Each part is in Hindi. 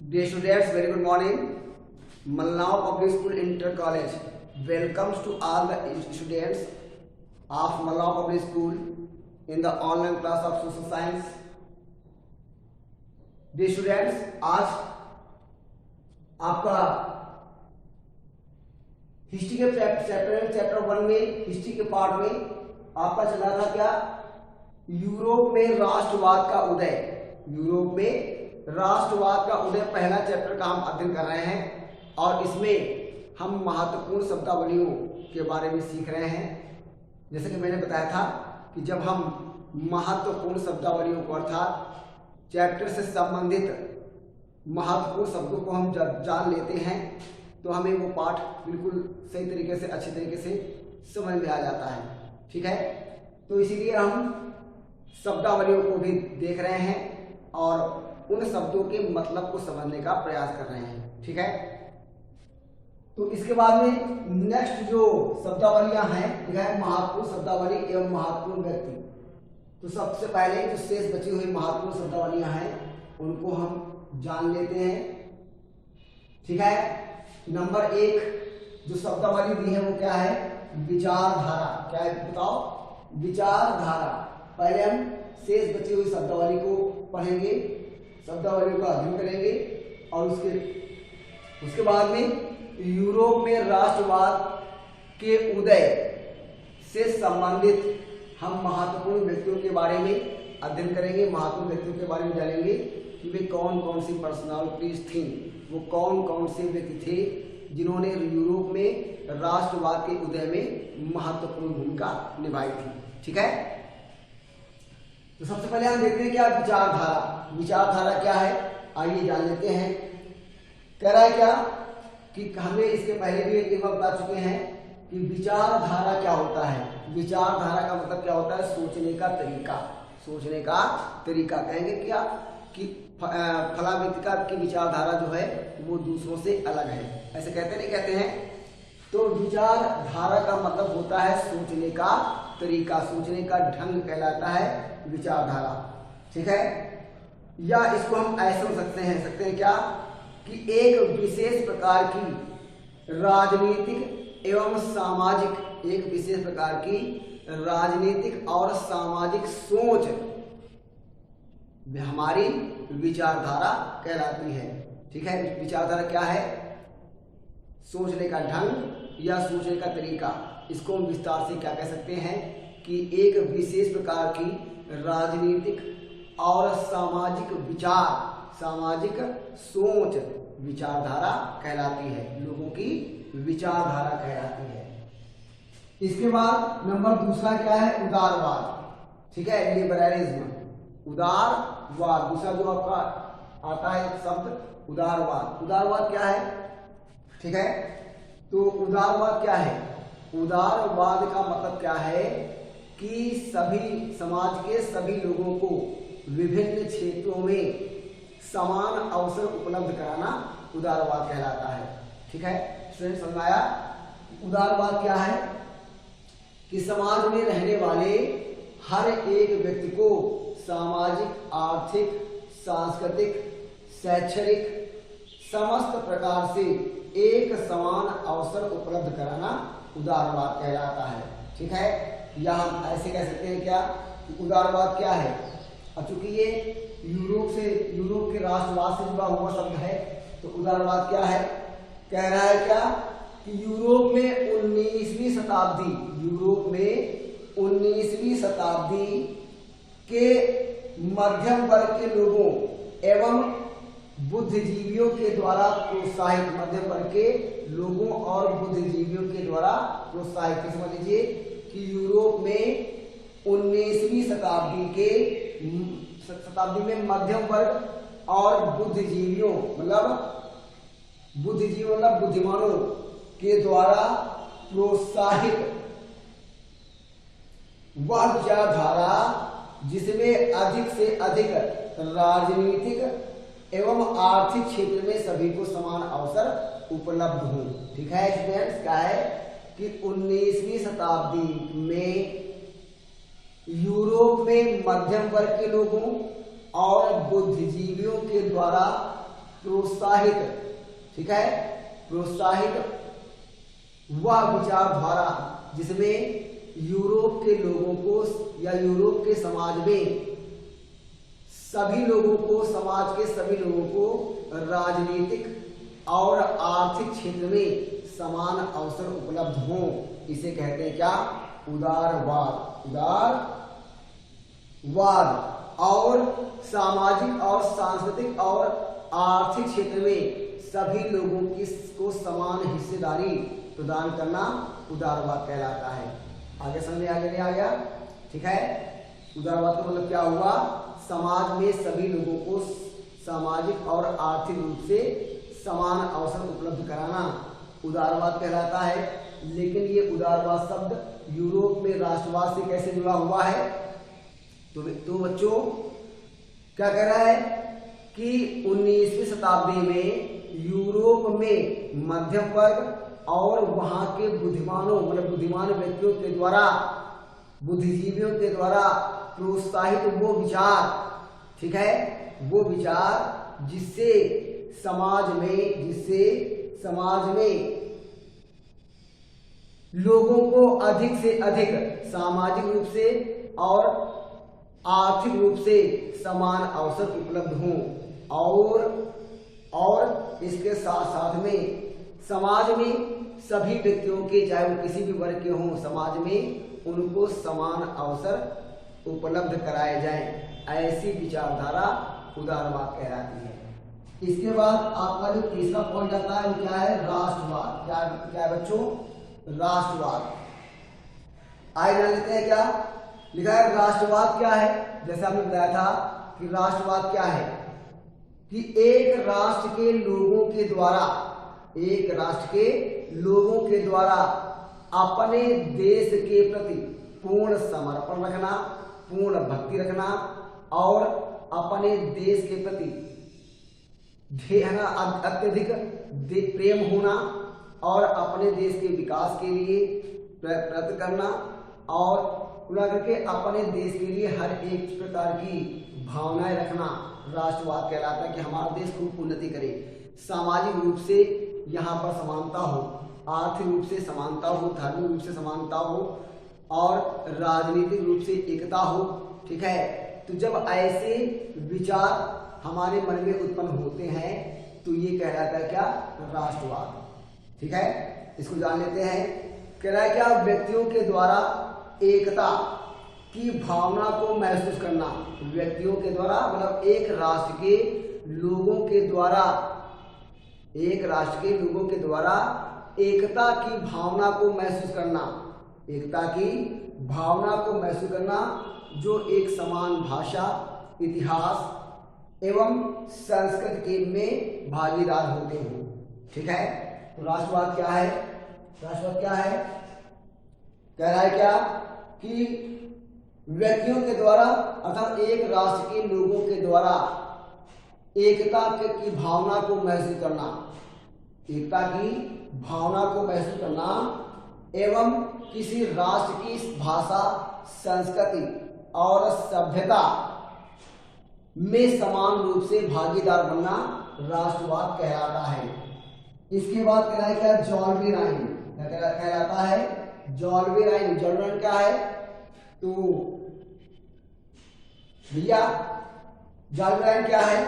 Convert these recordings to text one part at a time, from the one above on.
Dear students, very good morning. Malnao Public School Inter College welcomes to all the students of Malnao Public School in the online class of Social Science. Dear students, आज आपका हिस्ट्री के चैप्टर 1 में हिस्ट्री के पार्ट में आपका चला था क्या, यूरोप में राष्ट्रवाद का उदय। यूरोप में राष्ट्रवाद का उदय पहला चैप्टर का हम अध्ययन कर रहे हैं और इसमें हम महत्वपूर्ण शब्दावलियों के बारे में सीख रहे हैं। जैसे कि मैंने बताया था कि जब हम महत्वपूर्ण शब्दावलियों को अर्थात चैप्टर से संबंधित महत्वपूर्ण शब्दों को हम जान लेते हैं तो हमें वो पाठ बिल्कुल सही तरीके से अच्छी तरीके से समझ में आ जाता है। ठीक है, तो इसीलिए हम शब्दावलियों को भी देख रहे हैं और उन शब्दों के मतलब को समझने का प्रयास कर रहे हैं। ठीक है, तो इसके बाद में नेक्स्ट जो शब्दावलियां हैं यह है महत्वपूर्ण शब्दावली एवं महत्वपूर्ण व्यक्ति। तो सबसे पहले जो शेष बची हुई महत्वपूर्ण शब्दावलियां हैं उनको हम जान लेते हैं। ठीक है, नंबर 1 जो शब्दावली दी है वो क्या है, विचारधारा। क्या है बताओ, विचारधारा। पहले हम शेष बची हुई शब्दावली को पढ़ेंगे, शब्दावली का अध्ययन करेंगे और उसके बाद में यूरोप में राष्ट्रवाद के उदय से संबंधित हम महत्वपूर्ण व्यक्तियों के बारे में अध्ययन करेंगे। महत्वपूर्ण व्यक्तियों के बारे में जानेंगे कि वे कौन कौन सी पर्सनालिटीज थी, वो कौन कौन से व्यक्ति थे जिन्होंने यूरोप में राष्ट्रवाद के उदय में महत्वपूर्ण भूमिका निभाई थी। ठीक है, तो सबसे पहले हम देखते हैं क्या विचारधारा। विचारधारा क्या है आइए जान लेते हैं। कह रहा है क्या कि हमें इसके पहले भी एक बार बता चुके हैं कि विचारधारा क्या होता है। विचारधारा का मतलब क्या होता है, सोचने का तरीका। सोचने का तरीका कहेंगे क्या कि फला व्यक्ति की विचारधारा जो है वो दूसरों से अलग है, ऐसे कहते नहीं कहते हैं। तो विचारधारा का मतलब होता है सोचने का तरीका, सोचने का ढंग कहलाता है विचारधारा। ठीक है, या इसको हम ऐसे समझ सकते हैं क्या कि एक विशेष प्रकार की राजनीतिक एवं सामाजिक, एक विशेष प्रकार की राजनीतिक और सामाजिक सोच हमारी विचारधारा कहलाती है। ठीक है, विचारधारा क्या है, सोचने का ढंग या सोचने का तरीका। इसको हम विस्तार से क्या कह सकते हैं कि एक विशेष प्रकार की राजनीतिक और सामाजिक विचार, सामाजिक सोच विचारधारा कहलाती है, लोगों की विचारधारा कहलाती है। इसके बाद नंबर 2 क्या है, उदारवाद। ठीक है, लिबरलिज्म, उदारवाद। दूसरा जो आपका आता है एक शब्द उदारवाद। उदारवाद क्या है, ठीक है, तो उदारवाद क्या है, उदारवाद का मतलब क्या है कि सभी समाज के सभी लोगों को विभिन्न क्षेत्रों में समान अवसर उपलब्ध कराना उदारवाद कहलाता है। ठीक है स्टूडेंट, समझ आया। उदारवाद क्या है कि समाज में रहने वाले हर एक व्यक्ति को सामाजिक, आर्थिक, सांस्कृतिक, शैक्षणिक समस्त प्रकार से एक समान अवसर उपलब्ध कराना उदारवाद कहलाता है। ठीक है, या हम ऐसे कह सकते हैं क्या कि उदारवाद क्या है, अब चूंकि ये यूरोप के राष्ट्रवाद से जुड़ा हुआ शब्द है तो उदारवाद क्या है, कह रहा है क्या कि यूरोप में 19वीं शताब्दी, यूरोप में 19वीं शताब्दी के मध्यम वर्ग के लोगों एवं बुद्धिजीवियों के द्वारा प्रोत्साहित, मध्यम वर्ग के लोगों और बुद्धिजीवियों के द्वारा प्रोत्साहित, समझ लीजिए कि यूरोप में 19वीं शताब्दी में मध्यम वर्ग और बुद्धिजीवियों मतलब बुद्धिमानों के द्वारा प्रोत्साहित वह विचारधारा जिसमें अधिक से अधिक राजनीतिक एवं आर्थिक क्षेत्र में सभी को समान अवसर उपलब्ध हो। ठीक है स्टूडेंट्स, क्या है कि 19वीं शताब्दी में यूरोप में मध्यम वर्ग के लोगों और बुद्धिजीवियों के द्वारा प्रोत्साहित, ठीक है, प्रोत्साहित वह विचारधारा जिसमें यूरोप के लोगों को या यूरोप के समाज में सभी लोगों को, समाज के सभी लोगों को राजनीतिक और आर्थिक क्षेत्र में समान अवसर उपलब्ध हों, इसे कहते हैं क्या? उदारवाद। उदारवाद। और सामाजिक और सांस्कृतिक और आर्थिक क्षेत्र में सभी लोगों को समान हिस्सेदारी प्रदान करना उदारवाद कहलाता है। आगे समझ में आगे नहीं आ गया? ठीक है। उदारवाद का मतलब क्या हुआ? समाज में सभी लोगों को सामाजिक और आर्थिक रूप से समान अवसर उपलब्ध कराना उदारवाद कहलाता है। लेकिन ये उदारवाद शब्द यूरोप में राष्ट्रवाद से कैसे जुड़ा हुआ है? तो बच्चों क्या कह रहा है कि 19वीं शताब्दी में यूरोप में मध्यम वर्ग और वहां के बुद्धिमानों, मतलब बुद्धिमान व्यक्तियों के द्वारा, बुद्धिजीवियों के द्वारा प्रोत्साहित वो विचार, ठीक है, वो विचार जिससे समाज में लोगों को अधिक से अधिक सामाजिक रूप से और आर्थिक रूप से समान अवसर उपलब्ध हों और इसके साथ साथ में समाज में सभी व्यक्तियों के, चाहे वो किसी भी वर्ग के हों, समाज में उनको समान अवसर उपलब्ध कराए जाएं, ऐसी विचारधारा उदारवाद कहलाती है। इसके बाद आपका जो तीसरा पॉइंट आता है वो क्या है? राष्ट्रवाद। क्या है बच्चों? राष्ट्रवाद। आइए जान लेते हैं क्या लिखा है। राष्ट्रवाद क्या है? जैसे आपने बताया था कि राष्ट्रवाद क्या है कि एक राष्ट्र के लोगों के द्वारा अपने देश के प्रति पूर्ण समर्पण रखना, पूर्ण भक्ति रखना और अपने देश के प्रति अत्यधिक प्रेम होना और अपने देश के विकास के लिए प्रयत्न करना और पूरा करके अपने देश के लिए हर एक प्रकार की भावनाएं रखना राष्ट्रवाद कहलाता है। कि हमारा देश खूब उन्नति करे, सामाजिक रूप से यहाँ पर समानता हो, आर्थिक रूप से समानता हो, धार्मिक रूप से समानता हो और राजनीतिक रूप से एकता हो, ठीक है। तो जब ऐसे विचार हमारे मन में उत्पन्न होते हैं तो ये कहलाता है क्या? राष्ट्रवाद, ठीक है। इसको जान लेते हैं। कह रहा है क्या? व्यक्तियों के द्वारा एकता की भावना को महसूस करना, व्यक्तियों के द्वारा मतलब एक राष्ट्र के लोगों के द्वारा एकता की भावना को महसूस करना, एकता की भावना को महसूस करना जो एक समान भाषा, इतिहास एवं संस्कृति के में भागीदार होते हों, ठीक है। तो राष्ट्रवाद क्या है? राष्ट्रवाद क्या है? कह रहा है क्या कि व्यक्तियों के द्वारा अर्थात एक राष्ट्र के लोगों के द्वारा एकता की भावना को महसूस करना, एकता की भावना को महसूस करना एवं किसी राष्ट्र की भाषा, संस्कृति और सभ्यता में समान रूप से भागीदार बनना राष्ट्रवाद कहलाता है। इसके बाद कह रहा है क्या? जॉल्वेराइन कहलाता है। जॉल्वेराइन क्या है? तो भैया जॉल्वेराइन क्या है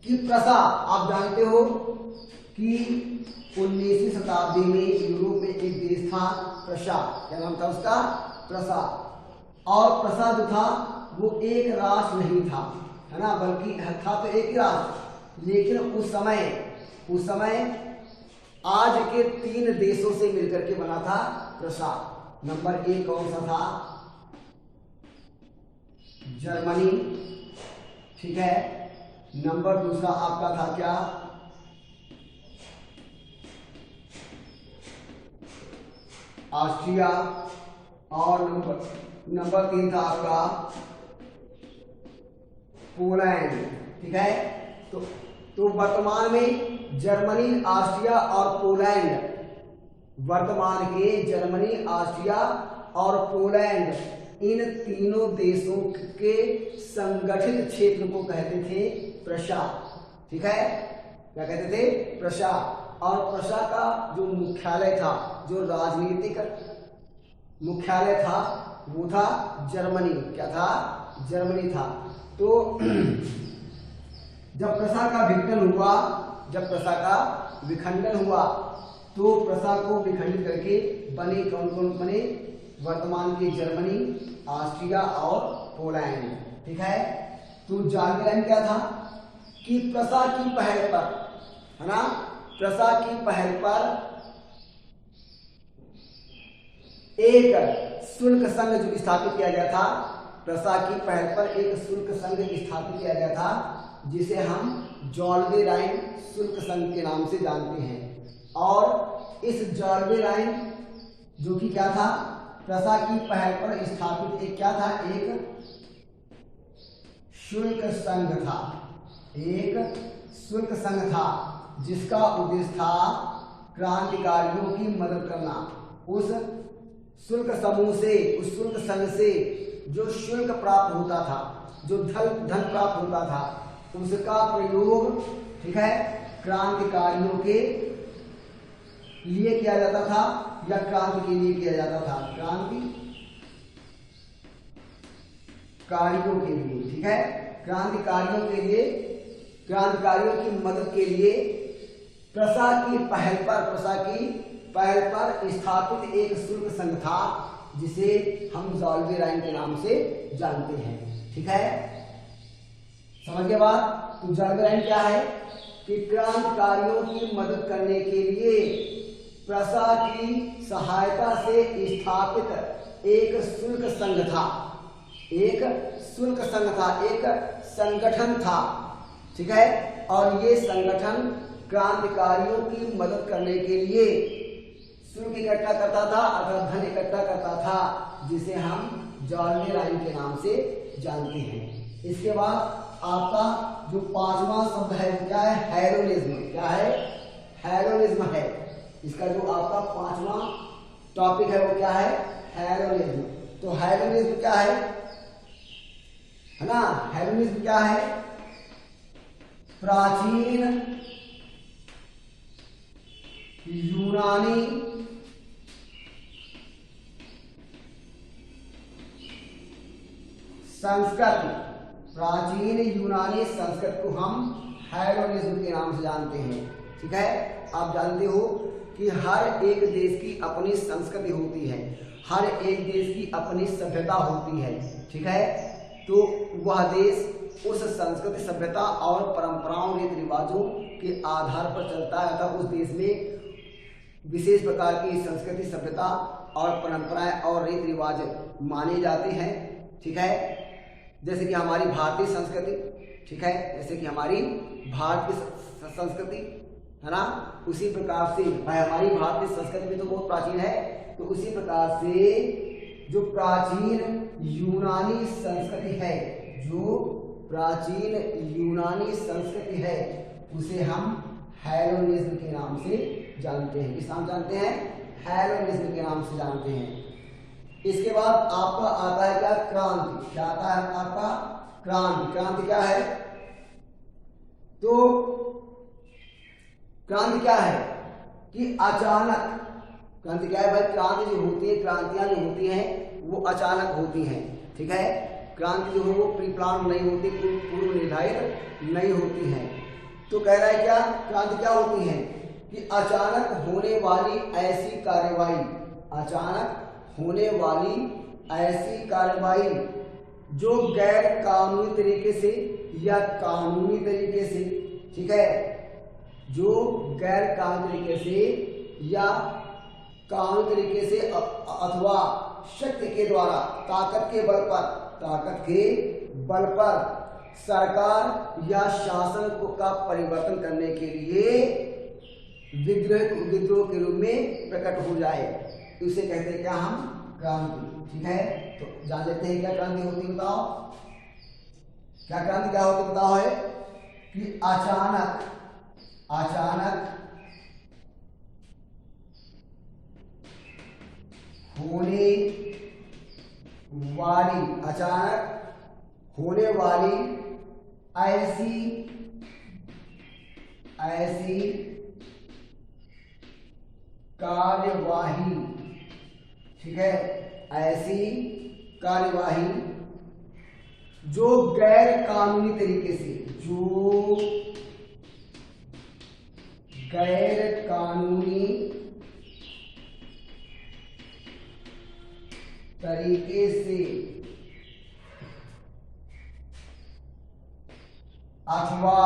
कि प्रसा, आप जानते हो कि 19वीं शताब्दी में यूरोप में एक देश था प्रसा। क्या नाम था उसका? प्रसा। और प्रसा जो था वो एक राष्ट्र नहीं था, है ना, बल्कि था तो एक ही राष्ट्र, लेकिन उस समय आज के 3 देशों से मिलकर के बना था प्रसा। नंबर 1 कौन सा था? जर्मनी, ठीक है। नंबर 2 आपका था क्या? ऑस्ट्रिया। और नंबर 3 था आपका पोलैंड, ठीक है। तो वर्तमान में जर्मनी, ऑस्ट्रिया और पोलैंड, वर्तमान के जर्मनी, ऑस्ट्रिया और पोलैंड, इन तीनों देशों के संगठित क्षेत्र को कहते थे प्रशा। ठीक है, क्या कहते थे, प्रशा। और प्रशा का जो मुख्यालय था, जो राजनीतिक मुख्यालय था, वो था जर्मनी। क्या था, जर्मनी था। तो जब प्रशा का विखंडन हुआ, जब प्रशा का विखंडन हुआ तो प्रशा को विखंडित करके बने कौन कौन बने, वर्तमान के जर्मनी, ऑस्ट्रिया और पोलैंड। ठीक है, तो जार्गेलाइन क्या था कि प्रशा की पहल पर, है ना, प्रशा की पहल पर एक शुल्क संघ जो स्थापित किया गया था, प्रशा की पहल पर एक शुल्क संघ स्थापित किया गया था, जिसे हम जॉल्वे राइन शुल्क संघ के नाम से जानते हैं। और इस जॉल्वे राइन जो कि क्या था, प्रशा की पहल पर स्थापित एक क्या था, एक शुल्क संघ था, एक शुल्क संघ था, जिसका उद्देश्य था क्रांतिकारियों की मदद करना। उस शुल्क समूह से, उस शुल्क संघ से जो शुल्क प्राप्त होता था, जो धन प्राप्त होता था, उसका प्रयोग, ठीक है, क्रांतिकारियों के लिए किया जाता था या क्रांति के लिए किया जाता था, क्रांतिकारियों के लिए। ठीक है, क्रांतिकारियों के लिए, क्रांतिकारियों की मदद के लिए प्रशा की पहल पर स्थापित एक शुल्क संघ था, जिसे हम जॉल्वे राइन के नाम से जानते हैं। ठीक है, समझ गए बात। तो जॉल्वे राइन क्या है कि क्रांतिकारियों की मदद करने के लिए प्रशा की सहायता से स्थापित एक शुल्क संघ था, एक शुल्क संघ था, एक संगठन था। ठीक है, और ये संगठन क्रांतिकारियों की मदद करने के लिए शुल्क इकट्ठा करता था, अर्थात धन इकट्ठा करता था, जिसे हम जॉल्वे राइन के नाम से जानते हैं। इसके बाद आपका जो पांचवा शब्द है वो क्या है, हेरोनिज्म। क्या है, हेरोनिज्म है। इसका जो आपका पांचवा टॉपिक है वो क्या है, हेरोनिज्म। तो हेरोनिज्म क्या है ना, हेरोनिज्म क्या है, प्राचीन यूनानी संस्कृत, प्राचीन यूनानी संस्कृत को हम हेरोनिज्म के नाम से जानते हैं। ठीक है, आप जानते हो कि हर एक देश की अपनी संस्कृति होती है, हर एक देश की अपनी सभ्यता होती है। ठीक है, तो वह देश उस संस्कृति, सभ्यता और परंपराओं, रीति रिवाजों के आधार पर चलता है, अतः उस देश में विशेष प्रकार की संस्कृति, सभ्यता और परंपराएं और रीति रिवाज माने जाते हैं। ठीक है, जैसे कि हमारी भारतीय संस्कृति, ठीक है, जैसे कि हमारी भारतीय संस्कृति, है ना, उसी प्रकार से भाई हमारी भारतीय संस्कृति भी तो बहुत प्राचीन है, तो उसी प्रकार से जो प्राचीन यूनानी संस्कृति है, जो प्राचीन यूनानी संस्कृति है, उसे हम हेलोनिज्म के नाम से जानते हैं। किस नाम जानते हैं, हेलोनिज्म के नाम से जानते हैं। इसके बाद आपका आता है क्या, क्रांति। क्या आता है आपका, क्रांति। क्रांति क्या है, तो क्रांति क्या है कि अचानक, क्रांति क्या है भाई, क्रांति जो होती है, क्रांतियां जो होती हैं वो अचानक होती हैं। ठीक है, क्रांति जो है वो प्री प्लान नहीं होती, पूर्व निर्धारित नहीं होती है। तो कह रहा है क्या, क्रांति क्या होती है कि अचानक होने वाली ऐसी कार्रवाई, अचानक होने वाली ऐसी कार्रवाई जो गैर कानूनी तरीके से या कानूनी तरीके से, ठीक है, जो गैर कानूनी तरीके से या कानूनी तरीके से अथवा शक्ति के द्वारा, ताकत के बल पर सरकार या शासन को का परिवर्तन करने के लिए विद्रोह के रूप में प्रकट हो जाए, इसे कहते हैं क्या हम, क्रांति। ठीक है, तो जान लेते हैं क्या क्रांति होती है, बताओ क्या क्रांति क्या होती है, बताओ है कि अचानक होने वाली ऐसी ऐसी कार्यवाही, ठीक है, ऐसी कार्यवाही जो गैर कानूनी तरीके से, जो गैर कानूनी तरीके से अथवा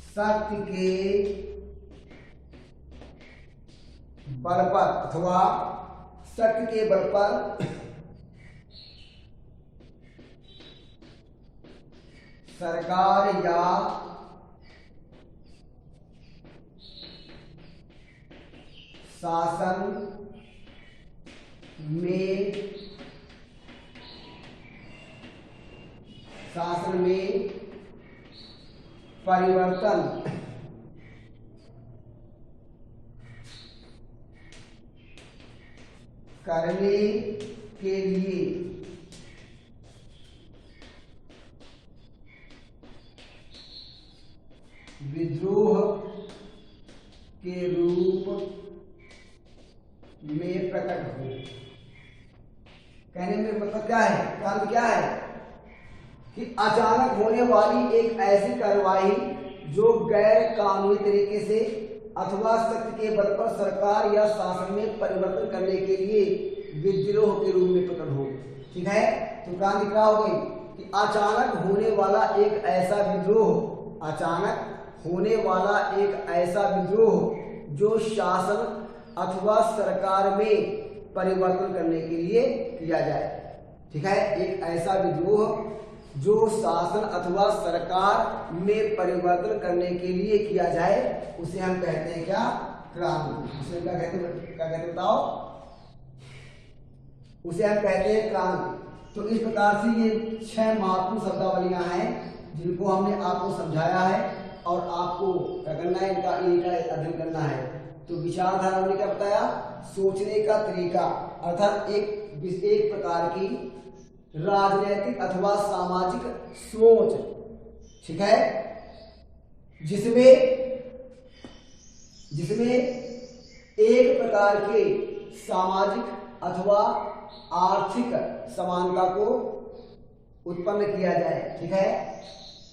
सत्य के बल पर, अथवा सत्य के बल पर सरकार या शासन में परिवर्तन करने के लिए विद्रोह के रूप में प्रकट हो। कहने में मतलब क्या है, कारण क्या है कि अचानक होने वाली एक ऐसी कार्रवाई जो गैर कानूनी तरीके से अथवा सत्य के बल पर सरकार या शासन में परिवर्तन करने के लिए विद्रोह के रूप में प्रकट हो। ठीक है, तो क्रांति क्या हो गई कि अचानक होने वाला एक ऐसा विद्रोह, अचानक होने वाला एक ऐसा विद्रोह जो शासन अथवा सरकार में परिवर्तन करने के लिए किया जाए। ठीक है, एक ऐसा विद्रोह जो शासन अथवा सरकार में परिवर्तन करने के लिए किया जाए उसे हम कहते हैं क्या, क्रांति। उसे क्या कहते बताओ, उसे हम कहते हैं क्रांति। तो इस प्रकार से ये 6 महत्वपूर्ण शब्दावलियां हैं जिनको हमने आपको समझाया है और आपको क्या करना है, इनका अध्ययन करना है। तो विचारधारा हमने क्या बताया, सोचने का तरीका, अर्थात एक प्रकार की राजनीतिक अथवा सामाजिक सोच, ठीक है, जिसमें एक प्रकार के सामाजिक अथवा आर्थिक समानता को उत्पन्न किया जाए। ठीक है,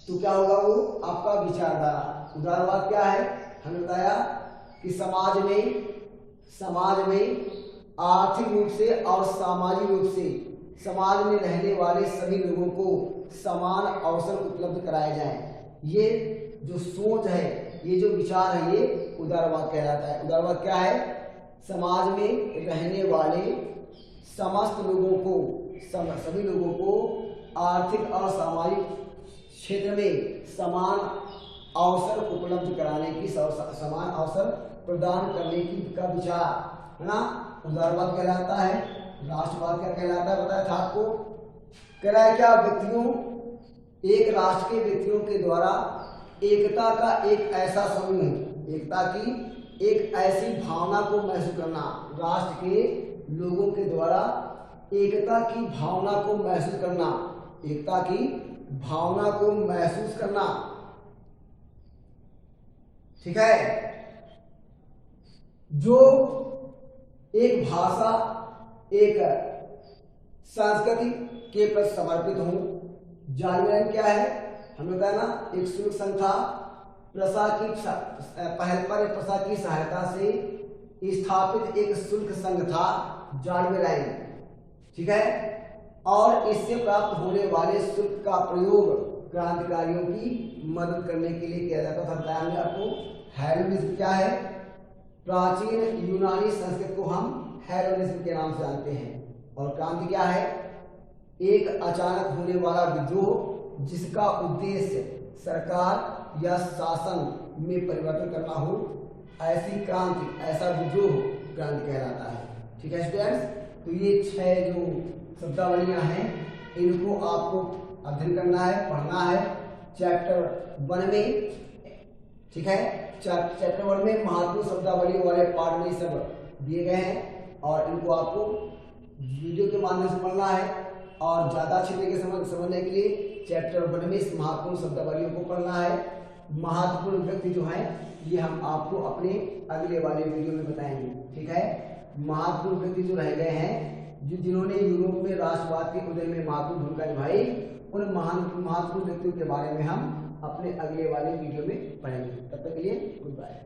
तो क्या होगा वो आपका विचारधारा। उदाहरण क्या है, हमने बताया कि समाज में आर्थिक रूप से और सामाजिक रूप से समाज में रहने वाले सभी लोगों को समान अवसर उपलब्ध कराए जाएं। ये जो सोच है, ये जो विचार है, ये उदारवाद कहलाता है। उदारवाद क्या है, समाज में रहने वाले समस्त लोगों को, सभी लोगों को आर्थिक और सामाजिक क्षेत्र में समान अवसर उपलब्ध कराने की, समान अवसर प्रदान करने की का विचार है ना, उदारवाद कहलाता है। राष्ट्रवाद क्या कहलाता है बताया था आपको, कह रहा है क्या, व्यक्तियों, एक राष्ट्र के व्यक्तियों के द्वारा एकता का एक ऐसा समूह, एकता की एक ऐसी भावना को महसूस करना, राष्ट्र के लोगों के द्वारा एकता की भावना को महसूस करना, एकता की भावना को महसूस करना। ठीक है, जो एक भाषा, एक संस्कृति के प्रति समर्पित हूं। जानवर क्या है, हमने बताया ना, एक शुल्क संस्था प्रसा की सहायता से स्थापित एक शुल्क संघ था, जानवर। ठीक है, और इससे प्राप्त होने वाले शुल्क का प्रयोग क्रांतिकारियों की मदद करने के लिए किया जाता था। बताया हमने आपको। हेलेनिज्म क्या है, प्राचीन यूनानी संस्कृत को हम हेलेनिज्म के नाम से जानते हैं। और क्रांति क्या है, एक अचानक होने वाला विद्रोह जिसका उद्देश्य सरकार या शासन में परिवर्तन करना हो, ऐसी क्रांति, ऐसा विद्रोह क्रांति कहलाता है। ठीक है स्टूडेंट्स, तो ये 6 जो शब्दावलियां हैं इनको आपको अध्ययन करना है, पढ़ना है चैप्टर 1 में। ठीक है, चैप्टर 1 में महत्वपूर्ण शब्दावलियों वाले पार्ट में सब दिए गए हैं और इनको आपको वीडियो के माध्यम से पढ़ना है और ज्यादा अच्छे तरीके से समझने के लिए चैप्टर 1 में इस महत्वपूर्ण शब्दावलियों को पढ़ना है। महत्वपूर्ण व्यक्ति जो है ये हम आपको अपने अगले वाले वीडियो में बताएंगे, ठीक है। महत्वपूर्ण व्यक्ति जो रह गए हैं, जिन्होंने यूरोप में राष्ट्रवाद के उदय में महत्वपूर्ण भूमिका निभाई, उन महत्वपूर्ण व्यक्तियों के बारे में हम अपने अगले वाले वीडियो में पढ़ेंगे। तब तक के लिए गुड बाय।